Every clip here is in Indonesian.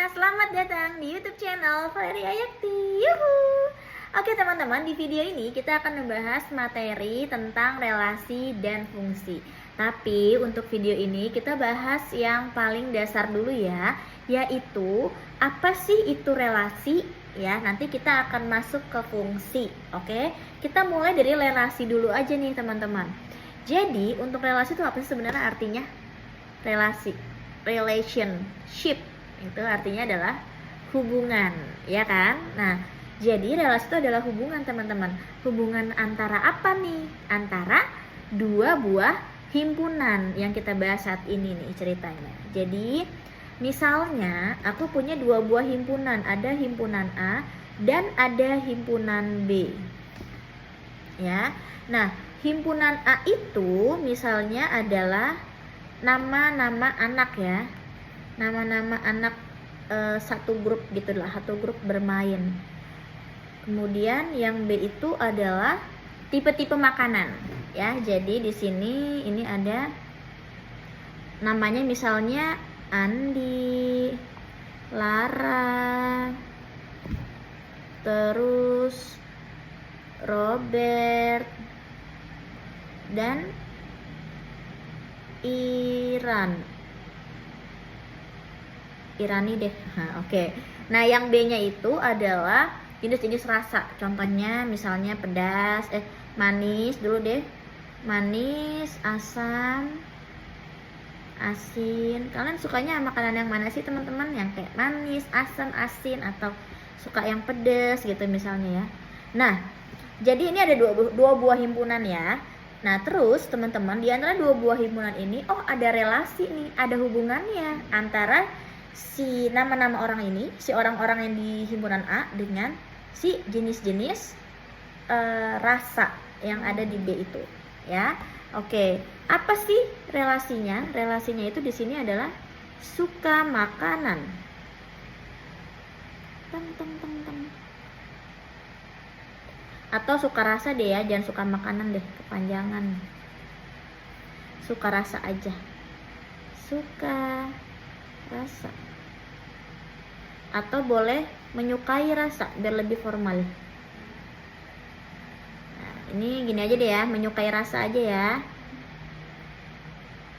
selamat datang di YouTube channel Valeria Yakti. Yuhu. Oke teman-teman, di video ini kita akan membahas materi tentang relasi dan fungsi. Tapi untuk video ini kita bahas yang paling dasar dulu ya, yaitu apa sih itu relasi ya. Nanti kita akan masuk ke fungsi. Oke, kita mulai dari relasi dulu aja nih teman-teman. Jadi untuk relasi itu apa sih sebenarnya artinya? Relasi, relationship itu artinya adalah hubungan, ya kan? Nah, jadi relasi itu adalah hubungan teman-teman. Hubungan antara apa nih? Antara dua buah himpunan yang kita bahas saat ini nih ceritanya. Jadi misalnya aku punya dua buah himpunan, ada himpunan A dan ada himpunan B. Ya. Nah, himpunan A itu misalnya adalah nama-nama anak ya. Nama-nama anak satu grup gitulah, satu grup bermain. Kemudian yang B itu adalah tipe-tipe makanan ya. Jadi di sini ini ada namanya misalnya Andi, Lara, terus Robert dan Irani deh. Oke. Nah, yang B-nya itu adalah jenis-jenis rasa. Contohnya misalnya pedas, manis dulu deh. Manis, asam, asin. Kalian sukanya makanan yang mana sih teman-teman? Yang kayak manis, asam, asin, atau suka yang pedas gitu misalnya ya. Nah, jadi ini ada dua buah himpunan ya. Nah, terus teman-teman, di antara dua buah himpunan ini, ada relasi nih, ada hubungannya antara si nama-nama orang ini, si orang-orang yang di himpunan A dengan si jenis-jenis rasa yang ada di B itu, ya. Oke, apa sih relasinya? Relasinya itu di sini adalah suka makanan. Atau suka rasa deh ya, jangan suka makanan deh, kepanjangan. Suka rasa aja. Suka rasa. Atau boleh menyukai rasa biar lebih formal. Nah, ini gini aja deh ya, menyukai rasa aja ya.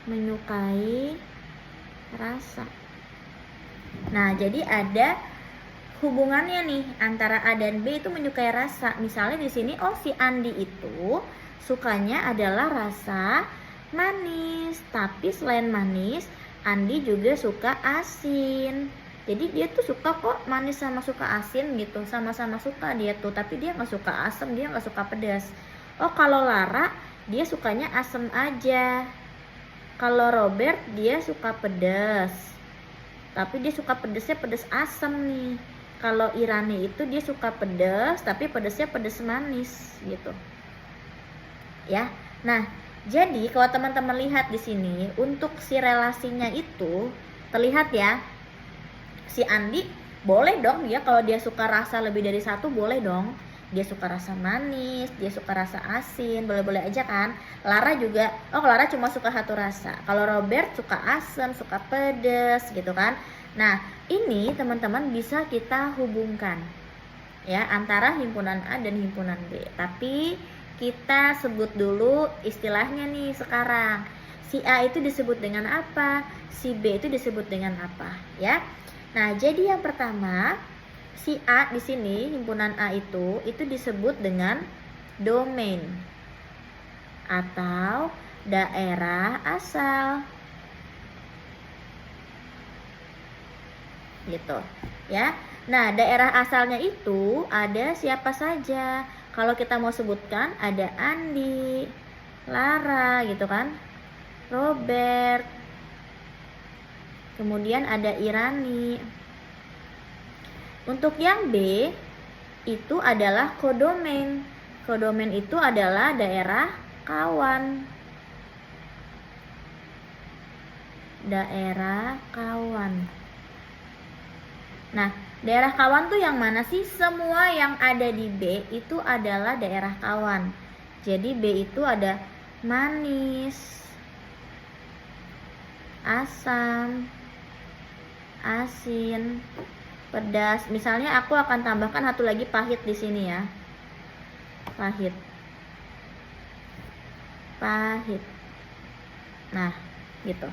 Menyukai rasa. Nah, jadi ada hubungannya nih antara A dan B itu menyukai rasa. Misalnya di sini si Andi itu sukanya adalah rasa manis, tapi selain manis Andi juga suka asin. Jadi dia tuh suka kok manis sama suka asin gitu, sama-sama suka dia tuh, tapi dia nggak suka asam, dia nggak suka pedas. Kalau Lara dia sukanya asam aja. Kalau Robert dia suka pedas, tapi dia suka pedasnya pedas asam nih. Kalau Irani itu dia suka pedas, tapi pedasnya pedas manis gitu. Ya. Nah, jadi kalau teman-teman lihat di sini untuk si relasinya itu terlihat ya. Si Andi boleh dong ya, kalau dia suka rasa lebih dari satu boleh dong. Dia suka rasa manis, dia suka rasa asin, boleh-boleh aja kan. Lara juga, Lara cuma suka satu rasa. Kalau Robert suka asam, suka pedas gitu kan. Nah, ini teman-teman bisa kita hubungkan ya antara himpunan A dan himpunan B. Tapi kita sebut dulu istilahnya nih sekarang. Si A itu disebut dengan apa? Si B itu disebut dengan apa? Ya. Nah, jadi yang pertama, si A di sini, himpunan A itu disebut dengan domain atau daerah asal. Gitu, ya. Nah, daerah asalnya itu ada siapa saja? Kalau kita mau sebutkan ada Andi, Lara gitu kan, Robert, kemudian ada Irani. Untuk yang B itu adalah kodomen. Kodomen itu adalah daerah kawan. Daerah kawan. Nah, daerah kawan tuh yang mana sih? Semua yang ada di B itu adalah daerah kawan. Jadi B itu ada manis, asam, asin, pedas. Misalnya aku akan tambahkan satu lagi pahit di sini ya. Pahit. Nah, gitu.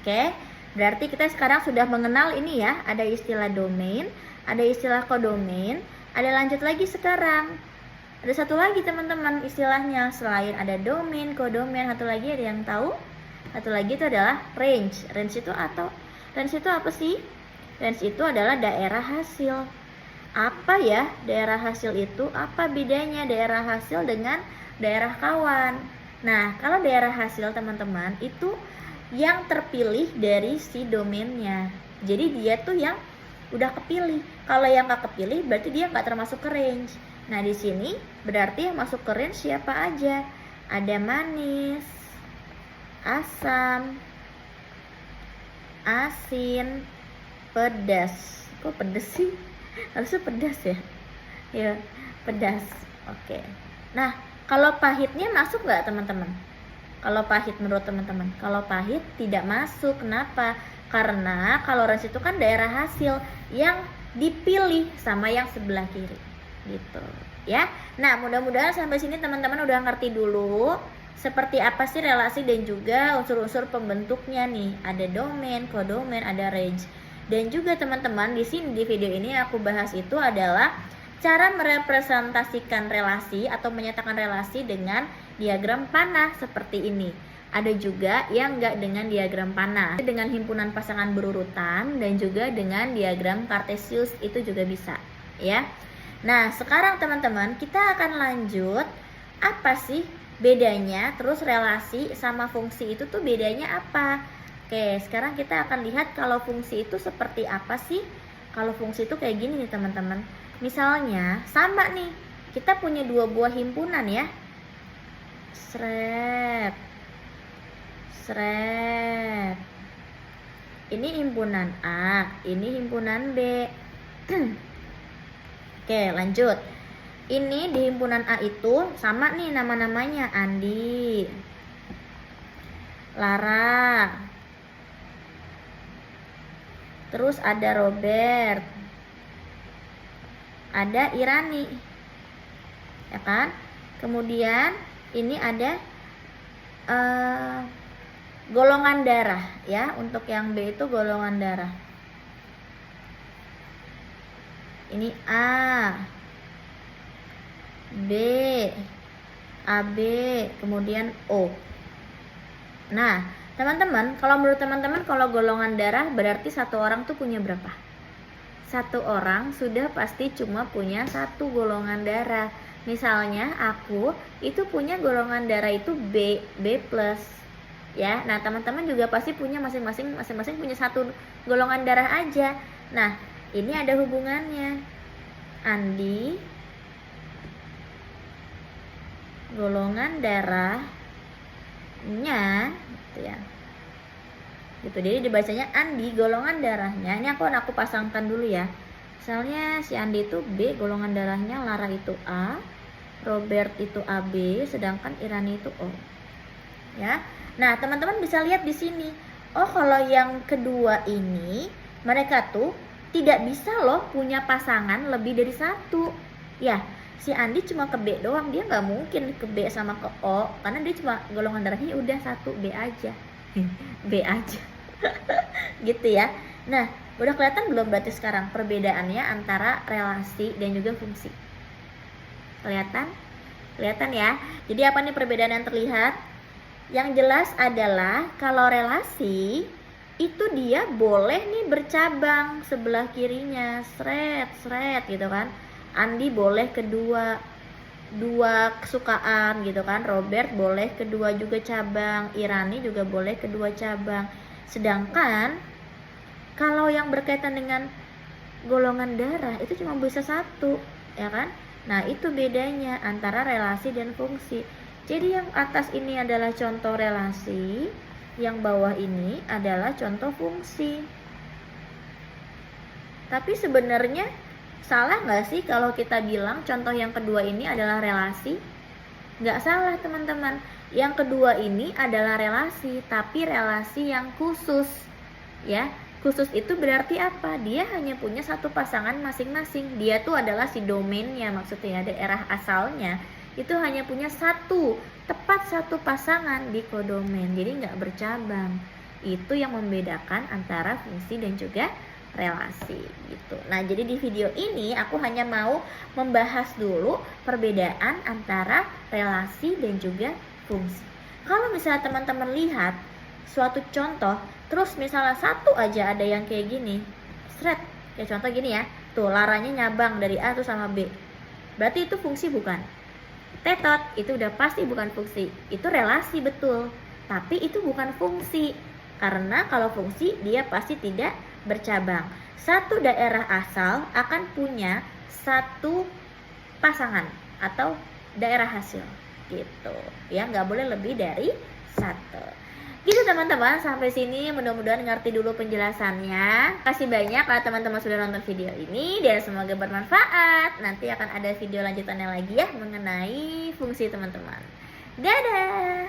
Oke, berarti kita sekarang sudah mengenal ini ya. Ada istilah domain, ada istilah kodomain, ada lanjut lagi sekarang. Ada satu lagi teman-teman istilahnya, selain ada domain, kodomain, satu lagi ada yang tahu? Satu lagi itu adalah range. Range itu apa sih? Range itu adalah daerah hasil. Apa ya daerah hasil itu? Apa bedanya daerah hasil dengan daerah kawan? Nah, kalau daerah hasil teman-teman itu yang terpilih dari si domainnya. Jadi dia tuh yang udah kepilih. Kalau yang gak kepilih berarti dia nggak termasuk ke range. Nah, di sini berarti yang masuk ke range siapa aja? Ada manis, asam, asin, pedas. Kok pedas sih? Harusnya pedas ya? Ya, pedas. Oke. Nah, kalau pahitnya masuk nggak teman-teman? Kalau pahit menurut teman-teman? Kalau pahit tidak masuk. Kenapa? Karena kalau range itu kan daerah hasil yang dipilih sama yang sebelah kiri. Gitu ya. Nah, mudah-mudahan sampai sini teman-teman udah ngerti dulu seperti apa sih relasi dan juga unsur-unsur pembentuknya nih. Ada domain, kodomain, ada range. Dan juga teman-teman di sini di video ini aku bahas itu adalah cara merepresentasikan relasi atau menyatakan relasi dengan diagram panah seperti ini. Ada juga yang enggak dengan diagram panah, dengan himpunan pasangan berurutan dan juga dengan diagram Cartesius itu juga bisa ya. Nah, sekarang teman-teman kita akan lanjut apa sih bedanya, terus relasi sama fungsi itu tuh bedanya apa. Oke, sekarang kita akan lihat kalau fungsi itu seperti apa sih. Kalau fungsi itu kayak gini nih teman-teman. Misalnya sama nih, kita punya dua buah himpunan ya. Sret. Ini himpunan A, ini himpunan B. Oke, lanjut. Ini di himpunan A itu sama nih nama-namanya, Andi, Lara, terus ada Robert, ada Irani, ya kan? Kemudian ini ada golongan darah ya. Untuk yang B itu golongan darah. Ini A, B, AB, kemudian O. Nah, teman-teman, kalau menurut teman-teman kalau golongan darah berarti satu orang tuh punya berapa? Satu orang sudah pasti cuma punya satu golongan darah. Misalnya aku itu punya golongan darah itu B plus ya. Nah, teman-teman juga pasti punya masing-masing punya satu golongan darah aja. Nah, ini ada hubungannya. Andi golongan darahnya gitu ya. Gitu. Jadi dibacanya Andi golongan darahnya. Ini aku pasangkan dulu ya. Misalnya si Andi itu B, golongan darahnya Lara itu A, Robert itu AB, sedangkan Irani itu O. Ya. Nah, teman-teman bisa lihat di sini. Oh, kalau yang kedua ini mereka tuh tidak bisa loh punya pasangan lebih dari satu. Ya, si Andi cuma ke B doang, dia nggak mungkin ke B sama ke O karena dia cuma golongan darahnya udah satu, B aja. B aja. Gitu ya. Nah, udah kelihatan belum berarti sekarang perbedaannya antara relasi dan juga fungsi? Kelihatan? Kelihatan ya. Jadi apa nih perbedaan yang terlihat? Yang jelas adalah kalau relasi itu dia boleh nih bercabang sebelah kirinya, sret gitu kan. Andi boleh dua kesukaan gitu kan. Robert boleh kedua juga cabang, Irani juga boleh kedua cabang. Sedangkan kalau yang berkaitan dengan golongan darah itu cuma bisa satu, ya kan? Nah, itu bedanya antara relasi dan fungsi. Jadi yang atas ini adalah contoh relasi, yang bawah ini adalah contoh fungsi. Tapi sebenarnya salah nggak sih kalau kita bilang contoh yang kedua ini adalah relasi? Nggak salah teman-teman. Yang kedua ini adalah relasi, tapi relasi yang khusus ya. Khusus itu berarti apa? Dia hanya punya satu pasangan masing-masing. Dia tuh adalah si domainnya, maksudnya daerah asalnya itu hanya punya satu, tepat satu pasangan di kodomain, jadi nggak bercabang. Itu yang membedakan antara fungsi dan juga relasi gitu. Nah, jadi di video ini aku hanya mau membahas dulu perbedaan antara relasi dan juga fungsi. Kalau misalnya teman-teman lihat suatu contoh, terus misalnya satu aja ada yang kayak gini, seret, kayak contoh gini ya, tuh laranya nyabang dari A tuh sama B, berarti itu fungsi bukan? Tetot, itu udah pasti bukan fungsi, itu relasi betul, tapi itu bukan fungsi, karena kalau fungsi dia pasti tidak bercabang. Satu daerah asal akan punya satu pasangan atau daerah hasil gitu ya, nggak boleh lebih dari satu. Gitu teman-teman, sampai sini mudah-mudahan ngerti dulu penjelasannya. Kasih banyak kalau teman-teman sudah nonton video ini, dan semoga bermanfaat. Nanti akan ada video lanjutannya lagi ya mengenai fungsi teman-teman. Dadah.